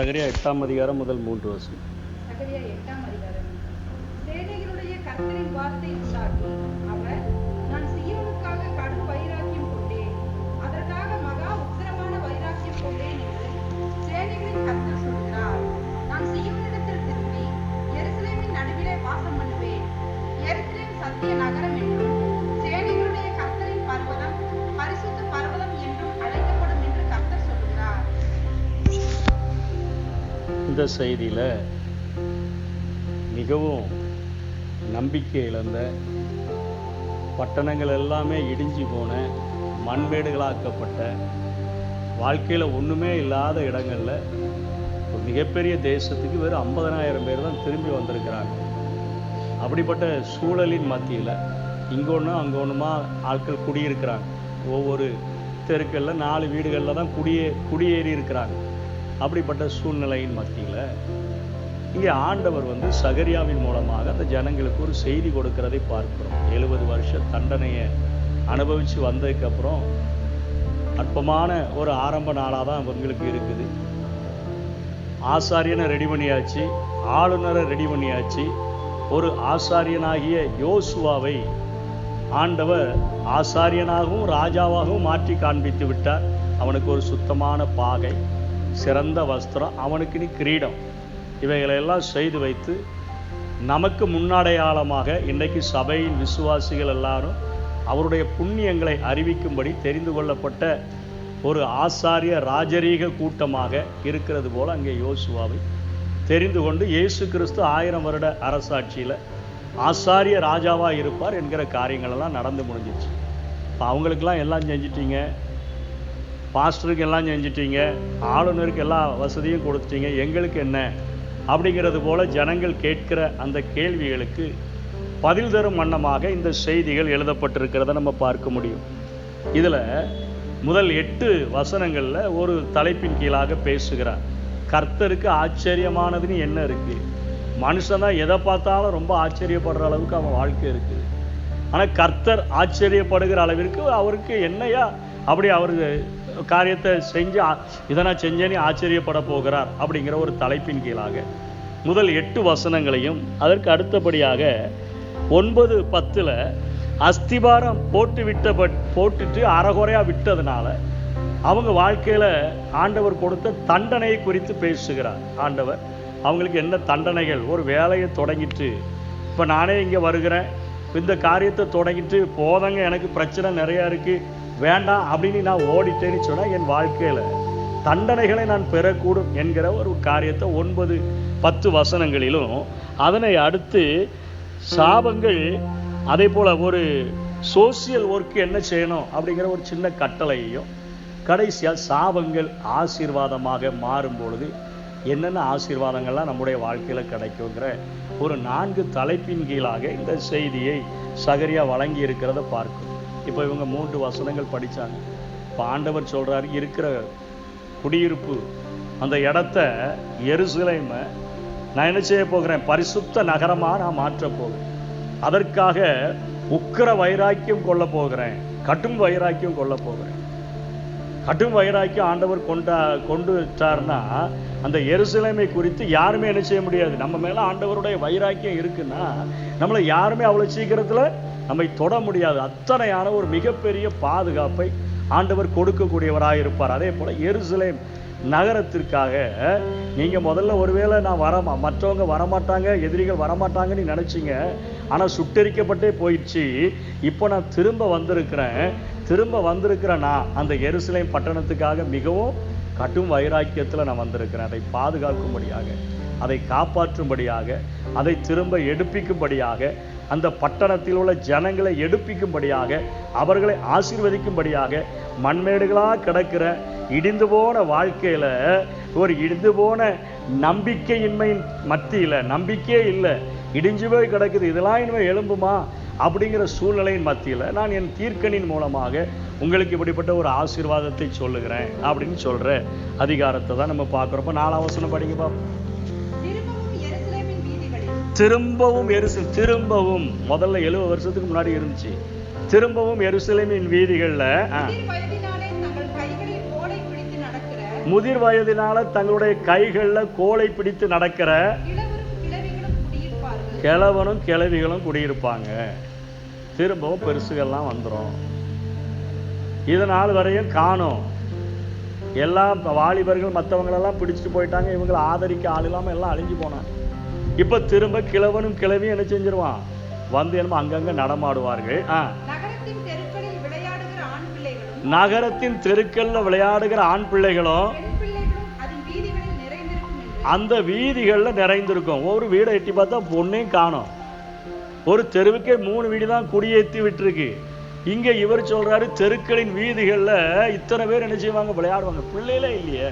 சகரியா 8ஆம் அதிகாரம் முதல் 3 வசனம். சகரியா 8ஆம் அதிகாரம். சேனைகளுடைய கர்த்தரின் வார்த்தை உண்டாகி, அவர், நான் சீயோனுக்காக கடும் வைராக்கியம் கொண்டேன், அதற்காக மகா உக்கிரமான வைராக்கியம் கொண்டேன் என்று சேனைகளின் கர்த்தர் சொல்கிறார். நான் சீயோனிடத்தில் திரும்பி எருசலேமின் நடுவிலே வாசம் பண்ணுவேன். எருசலேம் சத்திய நகரம் என்றும் சேனைகளுடைய கர்த்தரின் பர்வதம் பரிசுத்த பர்வதம் என்றும் அழைக்கப்படும் என்று கர்த்தர் சொல்கிறார். இந்த செய்தியில் மிகவும் நம்பிக்கை இழந்த பட்டணங்கள் எல்லாமே இடிஞ்சு போன மண்மேடுகளாக்கப்பட்ட வாழ்க்கையில் ஒன்றுமே இல்லாத இடங்களில் ஒரு மிகப்பெரிய தேசத்துக்கு வெறும் 50,000 பேர் தான் திரும்பி வந்திருக்கிறாங்க. அப்படிப்பட்ட சூழலின் மத்தியில் இங்கொன்று அங்கே ஒன்றுமா ஆட்கள் குடியிருக்கிறாங்க. ஒவ்வொரு தெருக்களில் 4 வீடுகளில் தான் குடியேறி இருக்கிறாங்க. அப்படிப்பட்ட சூழ்நிலையின் மத்தியில் இங்கே ஆண்டவர் சகரியாவின் மூலமாக அந்த ஜனங்களுக்கு ஒரு செய்தி கொடுக்கிறதை பார்க்கிறோம். 70 வருஷ தண்டனையை அனுபவித்து வந்ததுக்கப்புறம் அற்பமான ஒரு ஆரம்ப நாளாக தான் அவங்களுக்கு இருக்குது. ஆசாரியனை ரெடி பண்ணியாச்சு, ஆளுநரை ரெடி பண்ணியாச்சு. ஒரு ஆசாரியனாகிய யோசுவாவை ஆண்டவர் ஆசாரியனாகவும் ராஜாவாகவும் மாற்றி காண்பித்து விட்டார். அவனுக்கு ஒரு சுத்தமான பாகை, சிறந்த வஸ்திரம், அவனுக்கு நீ கிரீடம், இவைகளெல்லாம் செய்து வைத்து நமக்கு முன்னடையாளமாக இன்றைக்கு சபையின் விசுவாசிகள் எல்லாரும் அவருடைய புண்ணியங்களை அறிவிக்கும்படி தெரிந்து கொள்ளப்பட்ட ஒரு ஆசாரிய ராஜரீக கூட்டமாக இருக்கிறது போல் அங்கே யோசுவாவை தெரிந்து கொண்டு இயேசு கிறிஸ்து 1000 வருட அரசாட்சியில் ஆசாரிய ராஜாவாக இருப்பார் என்கிற காரியங்களெல்லாம் நடந்து முடிஞ்சிச்சு. இப்போ அவங்களுக்கெல்லாம் எல்லாம் செஞ்சிட்டீங்க, பாஸ்டருக்கு எல்லாம் செஞ்சிட்டீங்க, ஆளுநருக்கு எல்லா வசதியும் கொடுத்துட்டீங்க, எங்களுக்கு என்ன அப்படிங்கிறது போல ஜனங்கள் கேட்கிற அந்த கேள்விகளுக்கு பதில் தரும் வண்ணமாக இந்த செய்திகள் எழுதப்பட்டிருக்கிறத நம்ம பார்க்க முடியும். இதில் முதல் 8 வசனங்களில் ஒரு தலைப்பின் கீழாக பேசுகிறார். கர்த்தருக்கு ஆச்சரியமானதுன்னு என்ன இருக்குது? மனுஷன் தான் எதை பார்த்தாலும் ரொம்ப ஆச்சரியப்படுற அளவுக்கு அவன் வாழ்க்கை இருக்குது. ஆனால் கர்த்தர் ஆச்சரியப்படுகிற அளவிற்கு அவருக்கு என்னையா அப்படி அவருக்கு காரியத்தை செஞ்சு இதை நான் செஞ்சேன்னு ஆச்சரியப்பட போகிறார் அப்படிங்கிற ஒரு தலைப்பின் கீழாக முதல் 8 வசனங்களையும் அதற்கு அடுத்தபடியாக 9, 10 அஸ்திபாரம் போட்டுட்டு அறகுறையாக விட்டதுனால அவங்க வாழ்க்கையில் ஆண்டவர் கொடுத்த தண்டனையை குறித்து பேசுகிறார். ஆண்டவர் அவங்களுக்கு என்ன தண்டனைகள், ஒரு வேலையை தொடங்கிட்டு இப்போ நானே இங்கே வருகிறேன், இந்த காரியத்தை தொடங்கிட்டு போதங்க, எனக்கு பிரச்சனை நிறையா இருக்குது, வேண்டாம் அப்படின்னு நான் ஓடிட்டேன்னு சொன்னால் என் வாழ்க்கையில் தண்டனைகளை நான் பெறக்கூடும் என்கிற ஒரு காரியத்தை 9, 10 வசனங்களிலும், அதனை அடுத்து சாபங்கள், அதே போல் ஒரு சோசியல் ஒர்க்கு என்ன செய்யணும் அப்படிங்கிற ஒரு சின்ன கட்டளையையும், கடைசியாக சாபங்கள் ஆசீர்வாதமாக மாறும் பொழுது என்னென்ன ஆசீர்வாதங்கள்லாம் நம்முடைய வாழ்க்கையில் கிடைக்குங்கிற ஒரு 4 தலைப்பின் கீழாக இந்த செய்தியை சகரியா வழங்கி இருக்கிறத பார்க்கும். இப்போ இவங்க 3 வசனங்கள் படித்தாங்க. இப்போ ஆண்டவர் சொல்கிறார், இருக்கிற குடியிருப்பு அந்த இடத்த எருசலேமை நான் என்ன செய்ய போகிறேன், பரிசுத்த நகரமாக நான் மாற்றப் போகிறேன். அதற்காக உக்கிர வைராக்கியம் கொள்ள போகிறேன், கடும் வைராக்கியம் கொள்ள போகிறேன். கடும் வைராக்கியம் ஆண்டவர் கொண்டு விட்டார்னா அந்த எருசலேமை குறித்து யாருமே என்ன செய்ய முடியாது. நம்ம மேலே ஆண்டவருடைய வைராக்கியம் இருக்குன்னா நம்மளை யாருமே அவ்வளோ சீக்கிரத்தில் நம்மை தொட முடியாது. அத்தனையான ஒரு மிகப்பெரிய பாதுகாப்பை ஆண்டவர் கொடுக்கக்கூடியவராக இருப்பார். அதே போல் எருசலேம் நகரத்திற்காக நீங்கள் முதல்ல ஒருவேளை நான் மற்றவங்க வரமாட்டாங்க, எதிரிகள் வரமாட்டாங்கன்னு நினச்சிங்க, ஆனால் சுட்டெரிக்கப்பட்டே போயிடுச்சு. இப்போ நான் திரும்ப வந்திருக்கிறேன் நான் அந்த எருசலேம் பட்டணத்துக்காக மிகவும் கடும் வைராக்கியத்தில் நான் வந்திருக்கிறேன். அதை பாதுகாக்கும்படியாக, அதை காப்பாற்றும்படியாக, அதை திரும்ப எடுப்பிக்கும்படியாக, அந்த பட்டணத்தில் உள்ள ஜனங்களை எடுப்பிக்கும்படியாக, அவர்களை ஆசீர்வதிக்கும்படியாக, மண்மேடுகளாக கிடக்கிற இடிந்து போன வாழ்க்கையில் ஒரு இடிந்து போன நம்பிக்கையின்மையின் மத்தியில், நம்பிக்கையே இல்லை, இடிஞ்சு போய் கிடக்குது, இதெல்லாம் இனிமேல் எழும்புமா அப்படிங்கிற சூழ்நிலையின் மத்தியில் நான் என் தீர்க்கனின் மூலமாக உங்களுக்கு இப்படிப்பட்ட ஒரு ஆசீர்வாதத்தை சொல்லுகிறேன் அப்படின்னு சொல்கிற அதிகாரத்தை தான் நம்ம பார்க்குறப்ப 4ஆம் வசனம் படிங்க பாப்போம். திரும்பவும் முதல்ல 70 வருஷத்துக்கு முன்னாடி இருந்துச்சு. திரும்பவும் எருசலேமின் வீதிகளில் முதிர் வயதினால தங்களுடைய கைகள்ல கோலை பிடித்து நடக்கிற கிழவனும் கிழவிகளும் குடியிருப்பாங்க. திரும்பவும் பெருசுகள்லாம் வந்துடும். இது நாள் வரையும் காணும். எல்லாம் வாலிபர்கள் மற்றவங்களெல்லாம் பிடிச்சிட்டு போயிட்டாங்க. இவங்களை ஆதரிக்க ஆள் இல்லாமல் எல்லாம் அழிஞ்சு போனாங்க. இப்போ திரும்ப கிழவனும் கிழவியும் என்ன செஞ்சிருவான்? வந்து என்னமோ அங்கங்க நடமாடுவார்கள். நகரத்தின் தெருக்கள்ல விளையாடுகிற ஆண் பிள்ளைகளும் அந்த வீதிகள்ல நிறைந்திருக்கும். ஒரு வீடை எட்டி பார்த்தா பொண்ணையும் காணும். ஒரு தெருவுக்கே 3 வீடு தான் குடியேற்றி விட்டுருக்கு. இங்க இவர் சொல்றாரு, தெருக்களின் வீதிகள்ல இத்தனை பேர் என்ன செய்வாங்க? விளையாடுவாங்க. பிள்ளைகளே இல்லையே,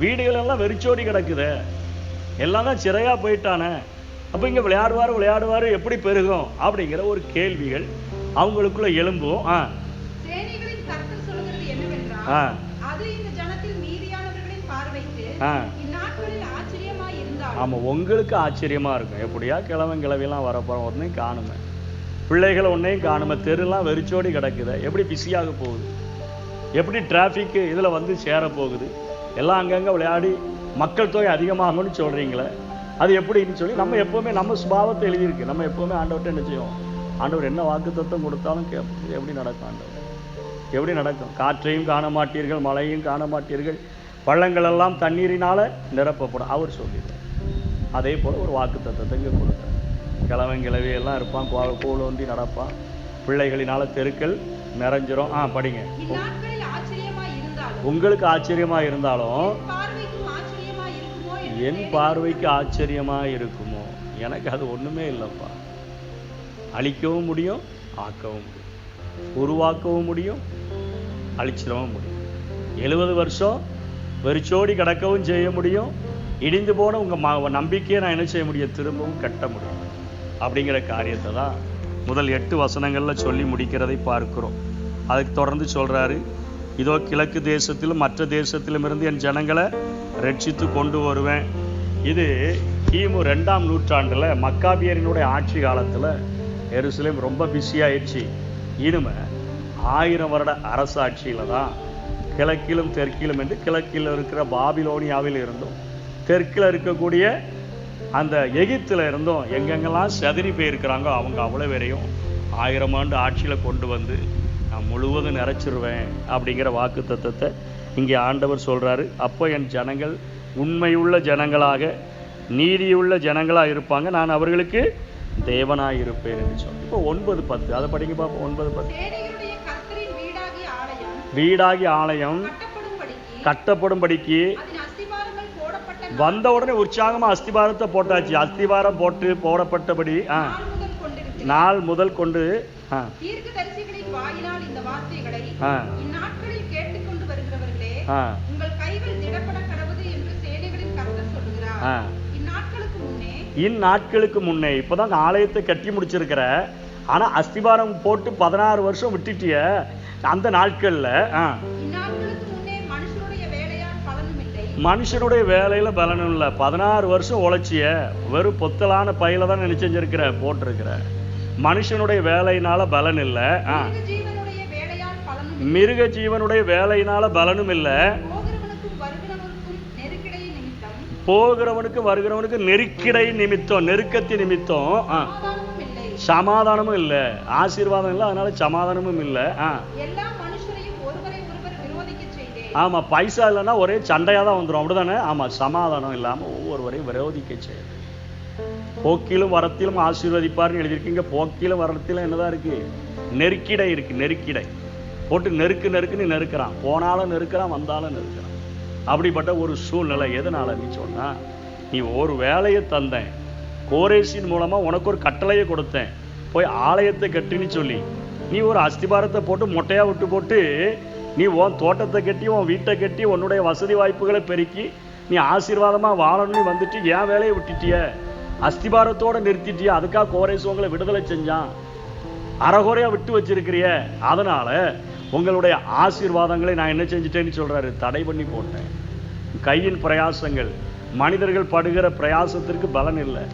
வீடுகள் எல்லாம் வெறிச்சோடி கிடக்குது, எல்லாம் தான் சிறையா போயிட்டானே. அப்ப இங்க விளையாடுவாரு எப்படி பெருகும் அப்படிங்கிற ஒரு கேள்விகள் அவங்களுக்குள்ள எழும்பும். ஆமா, உங்களுக்கு ஆச்சரியமா இருக்கும். எப்படியா கிழவியெல்லாம் வரப்போறோம், ஒன்னையும் காணுமே, பிள்ளைகளை ஒன்னையும் காணுமே, தெருலாம் வெறிச்சோடி கிடக்குது, எப்படி பிஸியாக போகுது, எப்படி டிராஃபிக் இதுல வந்து சேர போகுது, எல்லாம் அங்கங்க விளையாடி மக்கள் தொகை அதிகமாகும்னு சொல்றீங்களே, அது எப்படின்னு சொல்லி நம்ம எப்பவுமே நம்ம சுபாவத்தை எழுதியிருக்கு. நம்ம எப்பவுமே ஆண்டவர்கிட்ட என்ன செய்வோம்? ஆண்டவர் என்ன வாக்குத்தத்தம் கொடுத்தாலும் கேட்போம். எப்படி நடக்கும் ஆண்டவர்? எப்படி நடக்கும்? காற்றையும் காண மாட்டீர்கள், மழையும் காண மாட்டீர்கள், பள்ளங்கள் எல்லாம் தண்ணீரினால நிரப்பப்படும் அவர் சொல்லிடுறார். அதே போல ஒரு வாக்குத்தத்தத்தை இங்கே கொடுத்தார். கிழவி எல்லாம் இருப்பான், கோல் ஒன்றி நடப்பான், பிள்ளைகளினால தெருக்கள் நிறைஞ்சிரும். படிங்க. உங்களுக்கு ஆச்சரியமா இருந்தாலும் என் பார்வைக்கு ஆச்சரியமா இருக்குமோ? எனக்கு அது ஒண்ணுமே இல்லைப்பா. அழிக்கவும் முடியும், ஆக்கவும் முடியும், உருவாக்கவும் முடியும், அழிச்சிடவும் முடியும். 70 வருஷம் வெறிச்சோடி கிடக்கவும் செய்ய முடியும். இடிந்து போன உங்க நம்பிக்கையை நான் என்ன செய்ய முடியும்? திரும்பவும் கட்ட முடியும். அப்படிங்கிற காரியத்தை தான் முதல் 8 வசனங்கள்ல சொல்லி முடிக்கிறதை பார்க்கிறோம். அதுக்கு தொடர்ந்து சொல்றாரு, இதோ கிழக்கு தேசத்திலும் மற்ற தேசத்திலும் இருந்து என் ஜனங்களை ரட்சித்து கொண்டு வருவேன். இது கிமு 2ஆம் நூற்றாண்டுல மக்காபியரினுடைய ஆட்சி காலத்துல எருசலேம் ரொம்ப பிஸியாயிடுச்சு. இனிமே 1000 வருட அரசாட்சியில தான் கிழக்கிலும் தெற்கிலும் என்று கிழக்கில் இருக்கிற பாபிலோனியாவில் இருந்தும் தெற்கில் இருக்கக்கூடிய அந்த எகிப்துல இருந்தும் எங்கெங்கெல்லாம் செதறி போயிருக்கிறாங்க அவங்க அவ்வளோ வரையும் 1000 ஆண்டு ஆட்சியில கொண்டு வந்து நான் முழுவதும் நிறைச்சிருவேன் அப்படிங்கிற வாக்கு தத்தத்தை இங்கே ஆண்டவர் சொல்றாரு. அப்போ என் ஜனங்கள் உண்மையுள்ள ஜனங்களாக நீதியுள்ள ஜனங்களாக இருப்பாங்க, நான் அவர்களுக்கு தேவனாய் இருப்பேன் என்று சொல்லி. இப்போ 9:10 அதை படிங்க பார்ப்போம். 9:10 வீடாகி ஆலயம் கட்டப்படும்படிக்கு வந்த உடனே உற்சாகமா அஸ்திபாரத்தை போட்டாச்சு. அஸ்திபாரம் போட்டு போடப்பட்டபடி நாள் முதல் கொண்டு இந்நாட்களுக்கு முன்னே இப்பதான் ஆலயத்தை கட்டி முடிச்சிருக்கிற, ஆனா அஸ்திபாரம் போட்டு 16 வருஷம் விட்டுட்டிய அந்த நாட்கள்ல மனுஷனுடைய வேலையில பலனும் இல்லை. 16 வருஷம் உழைச்சிய வெறும் பொத்தலான பையில தான் நினைச்சிருக்கிற போட்டிருக்கிற. மனுஷனுடைய வேலையினால பலன் இல்லை, மிருக ஜீவனுடைய வேலையினால பலனும் இல்லை, போகிறவனுக்கு வருகிறவனுக்கு நெருக்கிடை நிமித்தம் நெருக்கத்தி நிமித்தம் சமாதானமும் இல்லை, ஆசீர்வாதம் இல்லை, அதனால சமாதானமும் இல்லை. ஆமா, பைசா இல்லைன்னா ஒரே சண்டையா தான் வந்துடும், அப்படிதானே? ஆமா, சமாதானம் இல்லாம ஒவ்வொருவரையும் விரோதிக்க செய்யுது. போக்கிலும் வரத்திலும் ஆசீர்வதிப்பார்னு எழுதியிருக்கீங்க. போக்கிலும் வரத்திலும் என்னதான் இருக்கு? நெருக்கிடை இருக்கு. நெருக்கிடை போட்டு நெருக்குன்னு நெருக்கிறான். போனாலும் நெருக்கிறான், வந்தாலும் நெருக்கிறான். அப்படிப்பட்ட ஒரு சூழ்நிலை. எதனால நீ சொன்னா, நீ ஒரு வேலையை தந்தேன், கோரேசின் மூலமா உனக்கு ஒரு கட்டளையை கொடுத்தேன், போய் ஆலயத்தை கட்டின்னு சொல்லி நீ ஒரு அஸ்திபாரத்தை போட்டு மொட்டையா விட்டு போட்டு நீ உன் தோட்டத்தை கட்டி உன் வீட்டை கட்டி உன்னுடைய வசதி வாய்ப்புகளை பெருக்கி நீ ஆசீர்வாதமா வாழணும்னு வந்துட்டு ஏன் வேலையை விட்டுட்டிய? அஸ்திபாரத்தோட நிறுத்திட்டிய. அதுக்காக கோரேஸ் உங்களை விடுதலை செஞ்சான். அறகுறையா விட்டு வச்சிருக்கிறிய. அதனால உங்களுடைய ஆசீர்வாதங்களை நான் என்ன செஞ்சுட்டேன்னு சொல்றாரு, தடை பண்ணி போட்டேன். கையின் பிரயாசங்கள், மனிதர்கள் படுகிற பிரயாசத்திற்கு பலன் இல்லை,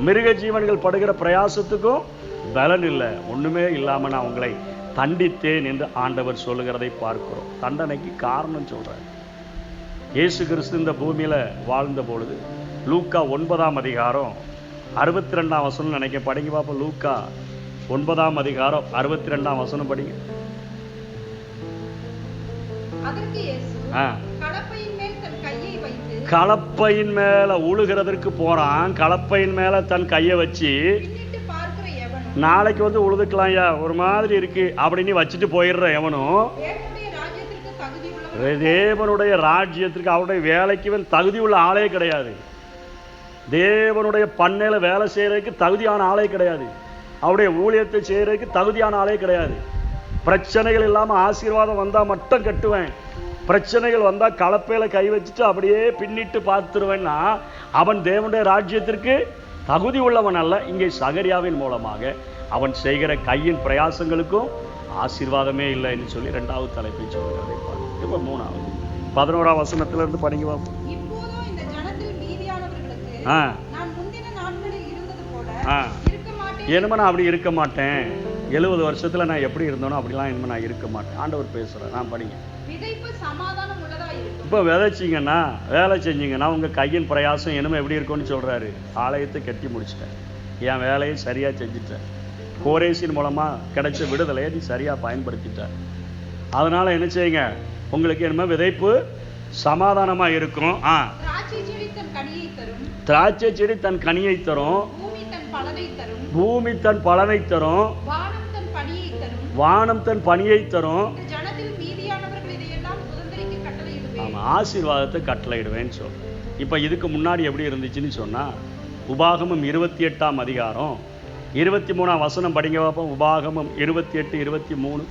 மிருக ஜீவன்கள் படுகிற பிரயாசத்துக்கும் பலன் இல்லை. ஒண்ணுமே இல்லாம நான் உங்களை தண்டித்தேன் என்று ஆண்டவர் சொல்லுகிறதை பார்க்கிறோம். தண்டனைக்கு காரணம் சொல்றாரு. இயேசு கிறிஸ்து இந்த பூமியில் வாழ்ந்த பொழுது லூக்கா 9ஆம் அதிகாரம் 62ஆம் வசனம் நினைக்க படிங்க பாப்போம். லூக்கா 9ஆம் அதிகாரம் 62ஆம் வசனம் படிங்க. அதற்கு இயேசு கலப்பையின் மேல் தன் கையை வைத்து, கலப்பையின் மேல உழுகிறதற்கு போறான். கலப்பையின் மேல தன் கையை வச்சு, பின்னிட்டு பார்க்கிற எவனும், நாளைக்கு வந்து உழுதுக்கலாம்யா ஒரு மாதிரி இருக்கு அப்படின்னு வச்சுட்டு போயிடுற எவனும் தேவனுடைய ராஜ்யத்திற்கு தகுதி உள்ளவன். தேவனுடைய ராஜ்யத்திற்கு அவருடைய வேலைக்கு தகுதி உள்ள ஆளே கிடையாது. தேவனுடைய பண்ணையில வேலை செய்யறதுக்கு தகுதியான ஆளே கிடையாது. அவருடைய ஊழியத்தை செய்யறதுக்கு தகுதியான ஆளே கிடையாது. பிரச்சனைகள் இல்லாமல் ஆசீர்வாதம் வந்தால் மட்டும் கட்டுவேன், பிரச்சனைகள் வந்தால் கலப்பையில கை வச்சுட்டு அப்படியே பின்னிட்டு பார்த்துருவேன்னா அவன் தேவனுடைய ராஜ்யத்திற்கு தகுதி உள்ளவன் அல்ல. இங்கே சகரியாவின் மூலமாக அவன் செய்கிற கையின் பிரயாசங்களுக்கும் ஆசீர்வாதமே இல்லை என்று சொல்லி 2வது தலைப்பை சொல்கிறதை பாருங்க. இப்போ 3வது 11ஆம் வசனத்திலிருந்து படிங்க பார்ப்போம். இப்போதோ இந்த ஜனத்தில் மீதியானவர்களுக்கு நான் முந்தின நாட்களில் இருந்தது போல இருக்க மாட்டேன். இனிமே நான் அப்படி இருக்க மாட்டேன். 70 வருஷத்துல நான் எப்படி இருந்தோனோ அப்படிலாம் இனிமே நான் இருக்க மாட்டேன். ஆண்டவர் பேசுறேன். நான் படிங்க. விதைப்பு சமாதானம் உள்ளதா இருக்கும். இப்போ விதைச்சிங்கன்னா வேலை செஞ்சீங்கன்னா உங்க கையின் பிரயாசம் இனிமே எப்படி இருக்கும்னு சொல்றாரு. ஆலயத்தை கட்டி முடிச்சிட்டேன், என் வேலையை சரியா செஞ்சுட்டேன், கோரேசின் மூலமா கிடைச்ச விடுதலையை நீ சரியா பயன்படுத்திட்ட. அதனால என்ன செய்யுங்க, உங்களுக்கு இனிமே விதைப்பு சமாதானமா இருக்கும். திராட்சை செடி தன் கனியை தரும், திராட்சை செடி தன் கனியை தரும், பூமி தன் பலனை தரும், பூமி தன் பலனை தரும், வானம் தன் பனியை தரும், வானம் தன் பனியை தரும். இந்த ஜனத்தில் மீதியானவர்கள் இதையெல்லாம் சுதந்தரிக்க கட்டளையிடுவேன். ஆமா, ஆசீர்வாதத்தை கட்டளையிடுவேன்னு சொல்றேன். இப்போ இதுக்கு முன்னாடி எப்படி இருந்துச்சுன்னு சொன்னா, உபாகமம் 28ஆம் அதிகாரம் 23ஆம் வசனம் படிங்க பார்ப்போம். உபாகமம் 28 23.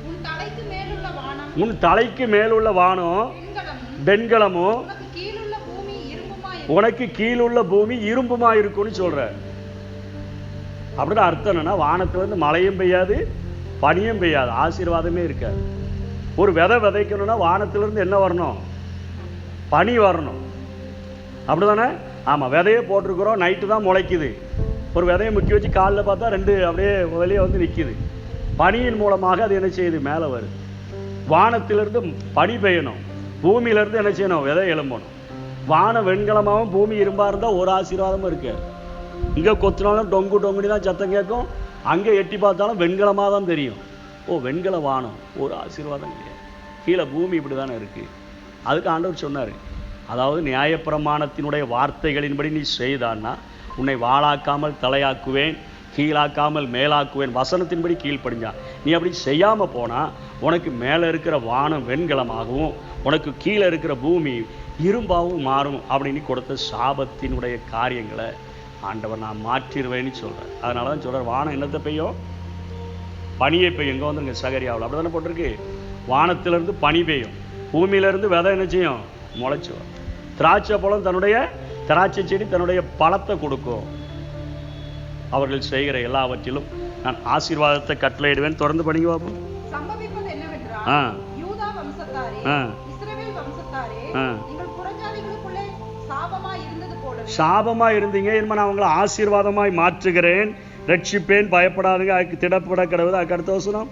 உன் தலைக்கு மேலுள்ள வானம், உன் தலைக்கு மேலுள்ள வானம் வெண்கலமும், உனக்கு கீழுள்ள பூமி இரும்புமா இருக்கும். உனக்கு கீழுள்ள பூமி இரும்புமா இருக்கும்னு சொல்ற. அப்படின்னு அர்த்தம் என்னன்னா, வானத்துல இருந்து மழையும் பெய்யாது பனியும் பெய்யாது, ஆசீர்வாதமே இருக்காது. ஒரு விதை விதைக்கணும்னா வானத்திலிருந்து என்ன வரணும், பனி வரணும். அப்படிதானே? ஆமா, விதையே போட்டிருக்கிறோம், நைட்டு தான் முளைக்குது. ஒரு விதையை முக்கி வச்சு காலில் பார்த்தா 2 அப்படியே வெளியே வந்து நிற்கிது. பனியின் மூலமாக அது என்ன செய்யுது, மேலே வருது. வானத்திலிருந்து பனி பெய்யணும், பூமியிலிருந்து என்ன செய்யணும், விதை எழும்பணும். வானம் வெண்கலமாகவும் பூமி இரும்பா இருந்தால் ஒரு ஆசீர்வாதமும் இருக்கு. இங்கே கொத்தினாலும் டொங்கு டொங்குனி தான் சத்தம் கேட்கும், அங்கே எட்டி பார்த்தாலும் வெண்கலமாக தான் தெரியும். ஓ, வெண்கல வானம், ஒரு ஆசீர்வாதம் இல்லையா? கீழே பூமி இப்படி தானே இருக்கு. அதுக்கு ஆண்டவர் சொன்னார், அதாவது நியாயப்பிரமாணத்தினுடைய வார்த்தைகளின்படி நீ செய்தான்னா உன்னை வாளாக்காமல் தலையாக்குவேன், கீழாக்காமல் மேலாக்குவேன். வசனத்தின்படி கீழ்ப்படிஞ்சான். நீ அப்படி செய்யாமல் போனால் உனக்கு மேலே இருக்கிற வானம் வெண்கலமாகவும் உனக்கு கீழே இருக்கிற பூமி இரும்பாகவும் மாறும் அப்படின்னு கொடுத்த சாபத்தினுடைய காரியங்களை ஆண்டவர் நான் மாற்றிடுவேன்னு சொல்கிறேன். அதனால தான் சொல்கிறேன், வானம் என்னத்தை பெய்யும், பனியை பெய்யும். இங்கே வந்துருங்க சகரியாவில் அப்படி தானே போட்டிருக்கு. வானத்திலிருந்து பனி பெய்யும், பூமியிலேருந்து விதை என்ன செய்யும், முளைச்சி வரும். திராட்சை பழம் தன்னுடைய திராட்சை செடி தன்னுடைய பழத்தை கொடுக்கும். அவர்கள் செய்கிற எல்லாவற்றிலும் நான் ஆசீர்வாதத்தை கட்டளையிடுவேன். தொடர்ந்து படிங்க பார்ப்போம். சம்பவிப்பது என்னவென்றால், யூதா வம்சத்தாரே, இஸ்ரவேல் வம்சத்தாரே, நீங்கள் புறஜாதிகளுக்குள்ளே சாபமாய் இருந்தது போல சாபமாய் இருந்தீங்க, இனிமே நான் உங்களை ஆசீர்வாதமாய் மாற்றுகிறேன், ரட்சிப்பேன், பயப்படாதுங்க. அதுக்கு திடப்பட கிடவுது. அதுக்கு அடுத்த வசனம்,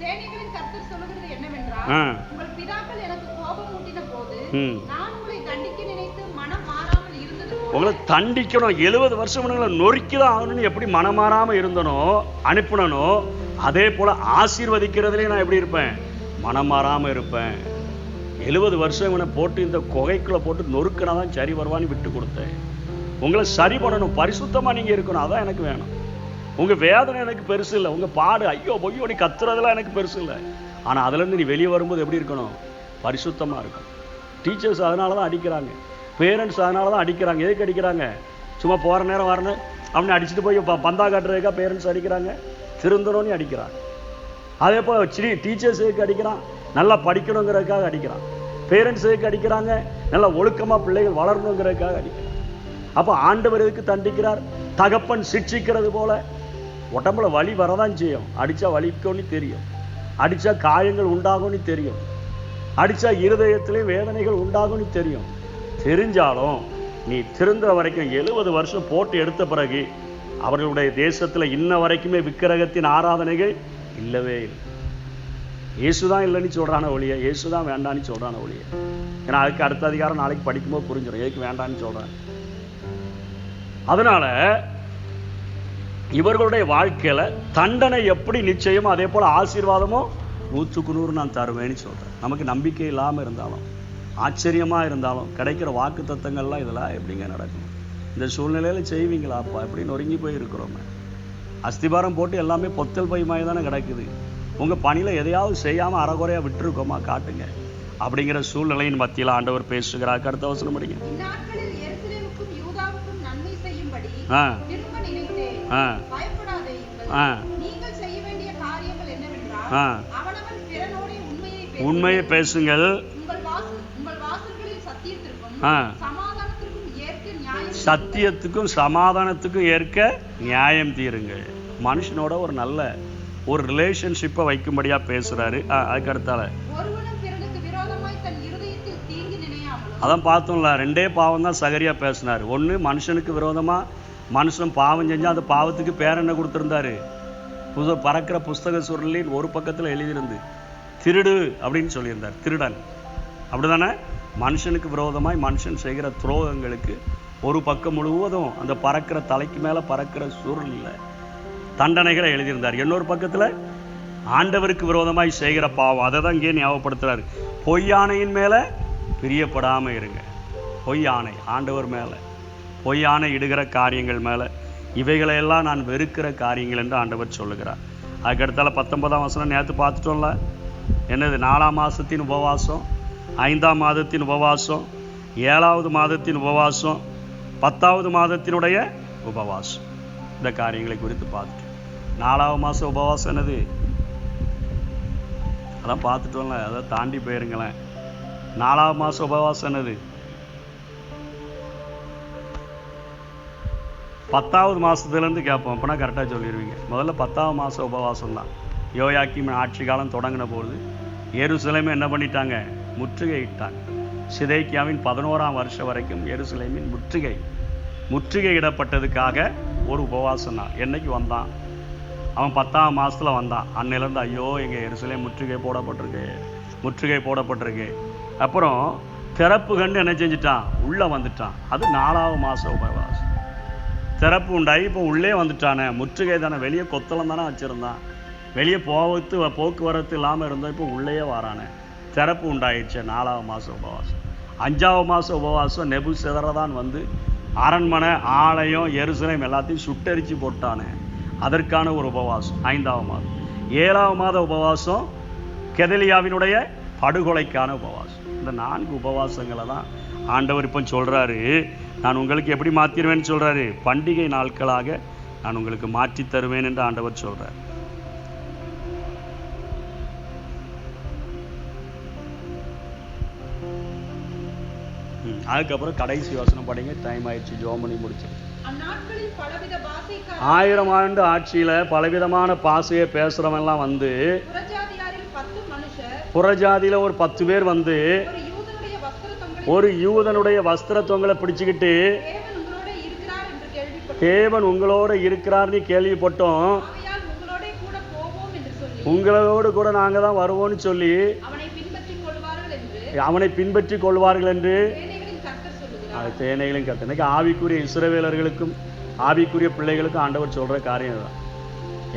சேனைகளின் கர்த்தர் சொல்லுகிறது என்னவென்றால், உங்கள் பிதாக்கள் எனக்கு கோபம் ஊட்டின போது நான் உங்களை தண்டிக்க நினைத்து மனம் மாறாமல் இருந்தது போல. உங்களை தண்டிக்கணும், 70 வருஷம் உங்களை நொறுக்கிதான் ஆகணும்னு எப்படி மனம் மாறாம இருந்தனோ அனுப்பினோ, அதே போல ஆசீர்வதிக்கிறதுலேயே நான் எப்படி இருப்பேன், மனம் மாறாம இருப்பேன். 70 வருஷம் இவனை போட்டு இந்த குகைக்குள்ள போட்டு நொறுக்கினா தான் சரி வருவான்னு விட்டு கொடுத்தேன். உங்களை சரி பண்ணணும், பரிசுத்தமா நீங்க இருக்கணும், அதான் எனக்கு வேணும். உங்க வேதனை எனக்கு பெருசு இல்லை, உங்க பாடு ஐயோ பொய்யோ நீ கத்துறதெல்லாம் எனக்கு பெருசு இல்லை. ஆனா அதுல இருந்து நீ வெளியே வரும்போது எப்படி இருக்கணும், பரிசுத்தமா இருக்கணும். டீச்சர்ஸ் அதனால தான் அடிக்கிறாங்க, பேரண்ட்ஸ் அதனால தான் அடிக்கிறாங்க. எதுக்கு அடிக்கிறாங்க, சும்மா போற நேரம் வரணும் அப்படின்னு அடிச்சுட்டு போய் பந்தா காட்டுறதுக்கா பேரண்ட்ஸ் அடிக்கிறாங்க, திருந்தணும்னு அடிக்கிறாங்க. அதே போல டீச்சர்ஸ் எதுக்கு அடிக்கிறான், நல்லா படிக்கணுங்கிறதுக்காக அடிக்கிறான். பேரண்ட்ஸ் எதுக்கு அடிக்கிறாங்க, நல்லா ஒழுக்கமா பிள்ளைகள் வளரணுங்கிறதுக்காக அடிக்கிறான். அப்போ ஆண்டவர் எதுக்கு தண்டிக்கிறார், தகப்பன் சிட்சிக்கிறது போல. உடம்புல வலி வரதான் செய்யும், அடிச்சா வலிக்கும்னு தெரியும், அடிச்சா காயங்கள் உண்டாகும்னு தெரியும், அடிச்சா இருதயத்திலே வேதனைகள் உண்டாகும்னு தெரியும். தெரிஞ்சாலும் நீ திருந்துற வரைக்கும் 70 வருஷம் போட்டு எடுத்த பிறகு அவர்களுடைய தேசத்துல இன்ன வரைக்குமே விக்கிரகத்தின் ஆராதனைகள் இல்லவே இல்லை. இயேசு தான் இல்லைன்னு சொல்கிறான ஒழிய, இயேசு தான் வேண்டான்னு சொல்கிறான ஒழிய. ஏன்னா அதுக்கு அடுத்த அதிகாரம் நாளைக்கு படிக்கும்போது புரிஞ்சிடும் எதுக்கு வேண்டான்னு சொல்கிறேன். அதனால் இவர்களுடைய வாழ்க்கையில் தண்டனை எப்படி நிச்சயமோ அதே போல் ஆசீர்வாதமும் 100க்கு 100 நான் தருவேன்னு சொல்கிறேன். நமக்கு நம்பிக்கை இல்லாமல் இருந்தாலும், ஆச்சரியமாக இருந்தாலும், கிடைக்கிற வாக்கு தத்தங்கள்லாம் இதெல்லாம் எப்படிங்க நடக்கும்? இந்த சூழ்நிலையில் செய்வீங்களாப்பா எப்படி நொறுங்கி போய் இருக்கிறோமே? அஸ்திபாரம் போட்டு எல்லாமே பொத்தல் பையமாய் தானே கிடக்குது. உங்கள் பணியில் எதையாவது செய்யாமல் அறகுறையாக விட்டுருக்கோமா காட்டுங்க. அப்படிங்கிற சூழ்நிலையின் மத்தியில் ஆண்டவர் பேசுகிறார். அடுத்த வசனம் படிங்க. உண்மையை பேசுங்கள், சத்தியத்துக்கும் சமாதானத்துக்கும் ஏற்க நியாயம் தீருங்கள். மனுஷனோட ஒரு நல்ல ஒரு ரிலேஷன்ஷிப்பை வைக்கும்படியா பேசுறாரு. அதுக்கு அடுத்தால அதான் பார்த்தோம்ல, 2 பாவம் தான் சகரியா பேசினார். ஒன்று மனுஷனுக்கு விரோதமா மனுஷன் பாவம் செஞ்சா அந்த பாவத்துக்கு பேர் என்ன கொடுத்துருந்தாரு? பறக்கிற புஸ்தக சுருளின் ஒரு பக்கத்தில் எழுதியிருந்து திருடு அப்படின்னு சொல்லியிருந்தார். திருடன் அப்படிதானே? மனுஷனுக்கு விரோதமாய் மனுஷன் செய்கிற துரோகங்களுக்கு ஒரு பக்கம் முழுவதும் அந்த பறக்கிற தலைக்கு மேலே பறக்கிற சுருளில் தண்டனைகளை எழுதியிருந்தார். இன்னொரு பக்கத்தில் ஆண்டவருக்கு விரோதமாய் செய்கிற பாவம், அதை தான் இங்கே ஞாபகப்படுத்துறாரு. பொய்யானையின் மேலே பிரியப்படாமல் இருங்க. பொய்யானை ஆண்டவர் மேலே, பொய்யானை இடுகிற காரியங்கள் மேலே, இவைகளையெல்லாம் நான் வெறுக்கிற காரியங்கள் என்று ஆண்டவர் சொல்லுகிறார். அதுக்கடுத்தால 19ஆம் வசனம் நேற்று பார்த்துட்டோம்ல. என்னது? 4ஆம் மாதத்தின் உபவாசம், 5ஆம் மாதத்தின் உபவாசம், 7ஆவது மாதத்தின் உபவாசம், 10ஆவது மாதத்தினுடைய உபவாசம். இந்த காரியங்களை குறித்து பார்த்துட்டோம். 4ஆவது மாதம் உபவாசம் என்னது? அதான் பார்த்துட்டோம்ல, அதை தாண்டி போயிருங்களேன். 4ஆவது மாதம் உபவாசம் என்னது? 10ஆவது மாதத்துலேருந்து கேட்போம். அப்போனா கரெக்டாக சொல்லிடுவீங்க. முதல்ல 10ஆவது மாதம் உபவாசம் தான். யோயாக்கீம் ஆட்சி காலம் தொடங்கின போது எருசலேமை என்ன பண்ணிட்டாங்க? முற்றுகையிட்டாங்க. சிதேக்கியாவின் 11ஆம் வருஷம் வரைக்கும் எருசலேமின் முற்றுகையிடப்பட்டதுக்காக ஒரு உபவாசம் தான். என்னைக்கு வந்தான் அவன்? 10ஆம் மாதத்தில் வந்தான். அன்னையிலேருந்து ஐயோ எங்கள் எருசலேம் முற்றுகை போடப்பட்டிருக்கு. அப்புறம் திறப்பு கண்டு என்ன செஞ்சிட்டான்? உள்ளே வந்துட்டான். அது 4ஆவது மாதம் உபவாசம். திறப்பு உண்டாகி இப்போ உள்ளே வந்துட்டானே. முற்றுகை தானே, வெளியே கொத்தளம் தானே வச்சுருந்தான். வெளியே போக்குவரத்து இல்லாமல் இருந்தால் இப்போ உள்ளேயே வரானே. திறப்பு உண்டாயிடுச்சு. 4ஆவது மாதம் உபவாசம். 5ஆவது மாதம் உபவாசம் நெபுசத்நேச்சார் வந்து அரண்மனை, ஆலயம், எருசலேம் எல்லாத்தையும் சுட்டரிச்சு போட்டானே. அதற்கான ஒரு உபவாசம் 5ஆவது மாதம். 7ஆவது மாத உபவாசம் கெதலியாவினுடைய படுகொலைக்கான உபவாசம். இந்த 4 உபவாசங்களை தான் ஆண்டவர் இப்போ சொல்கிறாரு. நான் உங்களுக்கு எப்படி மாற்றிடுவேன்னு சொல்கிறாரு? பண்டிகை நாட்களாக நான் உங்களுக்கு மாற்றி தருவேன் என்று ஆண்டவர் சொல்கிறார். அதுக்கப்புறம் கடைசி வசனம் படிங்க. டைம் ஆயிடுச்சு, ஜெபம் பண்ணி முடிச்சு. 1000 ஆண்டு ஆட்சியில் பலவிதமான பாசையை பேசுகிறவன்லாம் வந்து, புறஜாதியில் ஒரு 10 பேர் வந்து ஒரு யூதனுடைய வஸ்திர தொங்கலை பிடிச்சுக்கிட்டு தேவன் உங்களோட இருக்கிறார்னு கேள்விப்பட்டோம், உங்களோடு கூட நாங்கள் தான் வருவோம்னு சொல்லி அவனை பின்பற்றி கொள்வார்கள் என்று தேனைகளையும் கட்டு. இன்னைக்கு ஆவிக்குரிய இஸ்ரவேலர்களுக்கும் ஆவிக்குரிய பிள்ளைகளுக்கும் ஆண்டவர் சொல்கிற காரியம் தான்.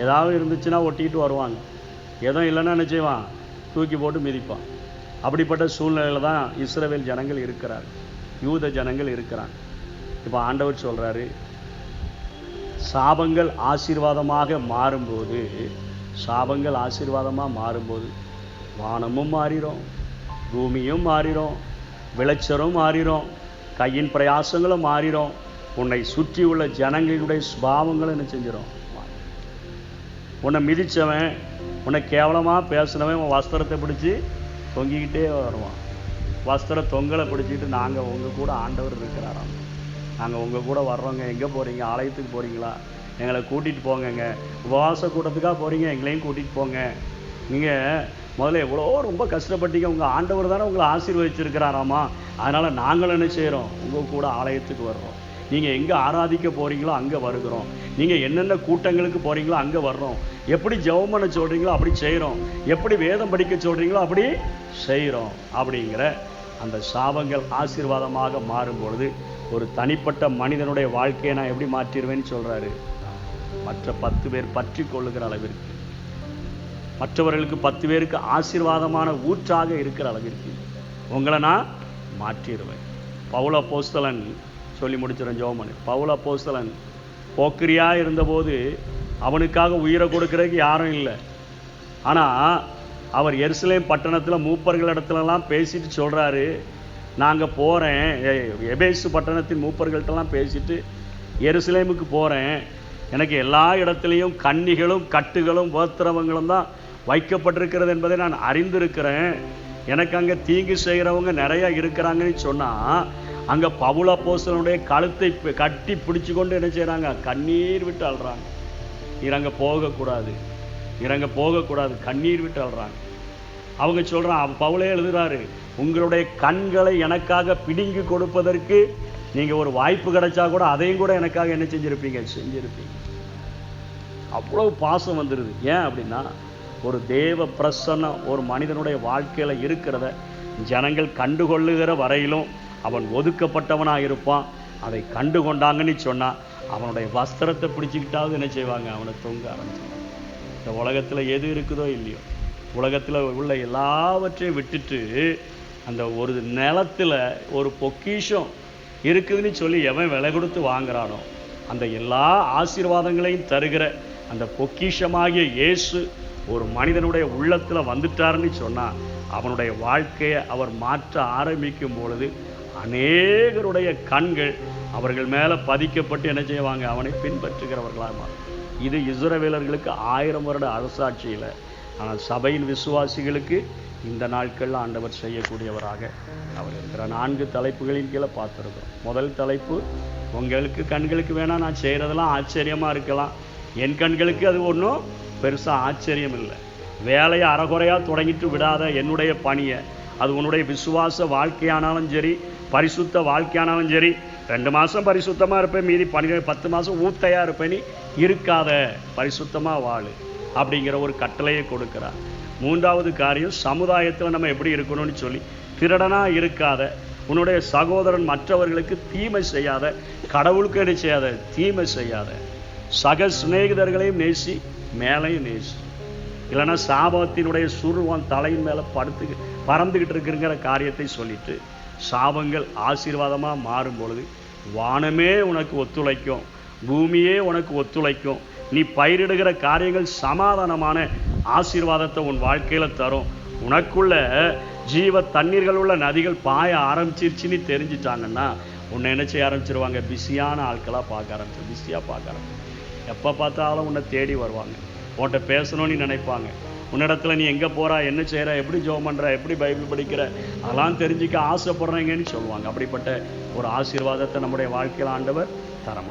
ஏதாவது இருந்துச்சுன்னா ஒட்டிக்கிட்டு வருவாங்க, எதுவும் இல்லைன்னா என்ன செய்வான்? தூக்கி போட்டு மிதிப்பான். அப்படிப்பட்ட சூழ்நிலையில் தான் இஸ்ரவேல் ஜனங்கள் இருக்கிறார், யூத ஜனங்கள் இருக்கிறாங்க. இப்போ ஆண்டவர் சொல்கிறாரு, சாபங்கள் ஆசீர்வாதமாக மாறும்போது வானமும் மாறிடும், பூமியும் மாறிடும், விளைச்சலும் மாறிடும், கையின் பிரயாசங்களும் மாறிடும், உன்னை சுற்றி உள்ள ஜனங்களுடைய சுபாவங்களும் என்ன செஞ்சிடும்? உன்னை மிதித்தவன், உன்னை கேவலமாக பேசினவன் உன் வஸ்திரத்தை பிடிச்சி தொங்கிக்கிட்டே வருவான். வஸ்திர தொங்கலை பிடிச்சிக்கிட்டு, நாங்கள் உங்கள் கூட ஆண்டவர் இருக்கிறாராம், நாங்கள் உங்கள் கூட வர்றோங்க, எங்கே போகிறீங்க? ஆலயத்துக்கு போகிறீங்களா? எங்களை கூட்டிகிட்டு போங்கங்க. உபவாச கூட்டத்துக்காக போகிறீங்க, எங்களையும் கூட்டிகிட்டு போங்க. நீங்கள் முதல்ல எவ்வளோ ரொம்ப கஷ்டப்பட்டீங்க, உங்கள் ஆண்டவர் தானே உங்களை ஆசீர்வதிச்சிருக்கிறாராமா, அதனால் நாங்களும் என்ன செய்கிறோம்? உங்கள் கூட ஆலயத்துக்கு வர்றோம். நீங்கள் எங்கே ஆராதிக்க போகிறீங்களோ அங்கே வருகிறோம், நீங்கள் என்னென்ன கூட்டங்களுக்கு போகிறீங்களோ அங்கே வர்றோம். எப்படி ஜெபம் பண்ண சொல்கிறீங்களோ அப்படி செய்கிறோம், எப்படி வேதம் படிக்க சொல்கிறீங்களோ அப்படி செய்கிறோம் அப்படிங்கிற அந்த சாபங்கள் ஆசீர்வாதமாக மாறும்பொழுது ஒரு தனிப்பட்ட மனிதனுடைய வாழ்க்கையை நான் எப்படி மாற்றிடுவேன்னு சொல்கிறாரு. மற்ற 10 பேர் பற்றி கொள்ளுகிற அளவிற்கு, மற்றவர்களுக்கு 10 பேருக்கு ஆசீர்வாதமான ஊற்றாக இருக்கிற அளவிற்கு உங்களை நான் மாற்றிடுவேன். பவுல் அப்போஸ்தலன் சொல்லி முடிச்சிடும் ஜோமனு. பவுல் அப்போஸ்தலன் போக்கிரியாக இருந்தபோது அவனுக்காக உயிரை கொடுக்கறதுக்கு யாரும் இல்லை. ஆனால் அவர் எருசலேம் பட்டணத்தில் மூப்பர்களிடத்துலலாம் பேசிட்டு சொல்கிறாரு, நாங்கள் போகிறேன், எபேசு பட்டணத்தின் மூப்பர்கள்ட்டெல்லாம் பேசிட்டு எருசலேமுக்கு போகிறேன், எனக்கு எல்லா இடத்துலையும் கன்னிகளும் கட்டுகளும் உபத்திரவங்களும் தான் வைக்கப்பட்டிருக்கிறது என்பதை நான் அறிந்திருக்கிறேன், எனக்கு அங்கே தீங்கு செய்கிறவங்க நிறையா இருக்கிறாங்கன்னு சொன்னால் அங்கே பவுல் அப்போஸ்தலனுடைய கழுத்தை கட்டி பிடிச்சி கொண்டு என்ன செய்கிறாங்க, கண்ணீர் விட்டு அழுறாங்க. இறங்க போகக்கூடாது, இறங்க போகக்கூடாது, கண்ணீர் விட்டு அழுறாங்க. அவங்க சொல்கிறான், பவுலே எழுதுகிறாரு, உங்களுடைய கண்களை எனக்காக பிடுங்கி கொடுப்பதற்கு நீங்கள் ஒரு வாய்ப்பு கிடைச்சா கூட அதையும் கூட எனக்காக என்ன செஞ்சுருப்பீங்க, செஞ்சுருப்பீங்க. அவ்வளோ பாசம் வந்துடுது. ஏன் அப்படின்னா ஒரு தேவ பிரசன்னம் ஒரு மனிதனுடைய வாழ்க்கையில் இருக்கிறத ஜனங்கள் கண்டுகொள்ளுகிற வரையிலும் அவன் ஒதுக்கப்பட்டவனாக இருப்பான். அதை கண்டுகொண்டாங்கன்னு சொன்னால் அவனுடைய வஸ்திரத்தை பிடிச்சிக்கிட்டாவது என்ன செய்வாங்க, அவனை தொங்க ஆரம்பிச்சுவாங்க. இந்த உலகத்தில் எது இருக்குதோ இல்லையோ, உலகத்தில் உள்ள எல்லாவற்றையும் விட்டுட்டு அந்த ஒரு நிலத்தில் ஒரு பொக்கிஷம் இருக்குதுன்னு சொல்லி எவன் விலை கொடுத்து வாங்குறானோ அந்த எல்லா ஆசீர்வாதங்களையும் தருகிற அந்த பொக்கிஷமாகிய இயேசு ஒரு மனிதனுடைய உள்ளத்தில் வந்துட்டாருன்னு சொன்னால் அவனுடைய வாழ்க்கையை அவர் மாற்ற ஆரம்பிக்கும் பொழுது அநேகருடைய கண்கள் அவர்கள் மேலே பதிக்கப்பட்டு என்ன செய்வாங்க, அவனை பின்பற்றுகிறவர்களாக. இது இஸ்ரவேலர்களுக்கு 1000 வருட அரசாட்சியில். ஆனால் சபையின் விசுவாசிகளுக்கு இந்த நாட்களில் ஆண்டவர் செய்யக்கூடியவராக அவர் இருக்கிற 4 தலைப்புகளின் கீழே பார்த்துருக்கோம். முதல் தலைப்பு, உங்களுக்கு கண்களுக்கு வேணால் நான் செய்கிறதெல்லாம் ஆச்சரியமாக இருக்கலாம், என் கண்களுக்கு அது ஒன்றும் பெருசாக ஆச்சரியம் இல்லை. வேலையை அறகுறையாக தொடங்கிட்டு விடாத என்னுடைய பணியை, அது உன்னுடைய விசுவாச வாழ்க்கையானாலும் சரி, பரிசுத்த வாழ்க்கையானாலும் சரி, 2 மாதம் பரிசுத்தமாக இருப்பேன், மீதி 10 மாதம் ஊத்தையாக இருப்பேன், இருக்காத, பரிசுத்தமாக வாழு அப்படிங்கிற ஒரு கட்டளையை கொடுக்குறார். 3வது காரியம், சமுதாயத்தில் நம்ம எப்படி இருக்கணும்னு சொல்லி, திருடனாக இருக்காத, உன்னுடைய சகோதரன் மற்றவர்களுக்கு தீமை செய்யாத, கடவுளுக்கு என்ன செய்யாத, தீமை செய்யாத, சக சிநேகிதர்களையும் நேசி, மேலையும் நேசி, இல்லைன்னா சாபத்தினுடைய சுருவம் தலையின் மேலே பறந்துக்கிட்டு இருக்குங்கிற காரியத்தை சொல்லிட்டு சாபங்கள் ஆசீர்வாதமாக மாறும் பொழுது வானமே உனக்கு ஒத்துழைக்கும், பூமியே உனக்கு ஒத்துழைக்கும், நீ பயிரிடுகிற காரியங்கள் சமாதானமான ஆசீர்வாதத்தை உன் வாழ்க்கையில் தரும். உனக்குள்ள ஜீவ தண்ணீர்கள் உள்ள நதிகள் பாய ஆரம்பிச்சிருச்சுன்னு தெரிஞ்சிட்டாங்கன்னா உன்னை என்ன செய்ய ஆரம்பிச்சிருவாங்க, பிஸியான ஆட்களாக பார்க்க ஆரம்பிச்சு, பிஸியாக பார்க்க ஆரம்பிச்சு. எப்போ பார்த்தாலும் உன்னை தேடி வருவாங்க, உன்கிட்ட பேசணும்னு நினைப்பாங்க. உன்னிடத்துல நீ எங்கே போகிறா, என்ன செய்கிற, எப்படி ஜெபம் பண்ணுற, எப்படி பைபிள் படிக்கிற, அதெல்லாம் தெரிஞ்சுக்க ஆசைப்படுறீங்கன்னு சொல்லுவாங்க. அப்படிப்பட்ட ஒரு ஆசீர்வாதத்தை நம்முடைய வாழ்க்கையில் ஆண்டவர் தர முடியும்.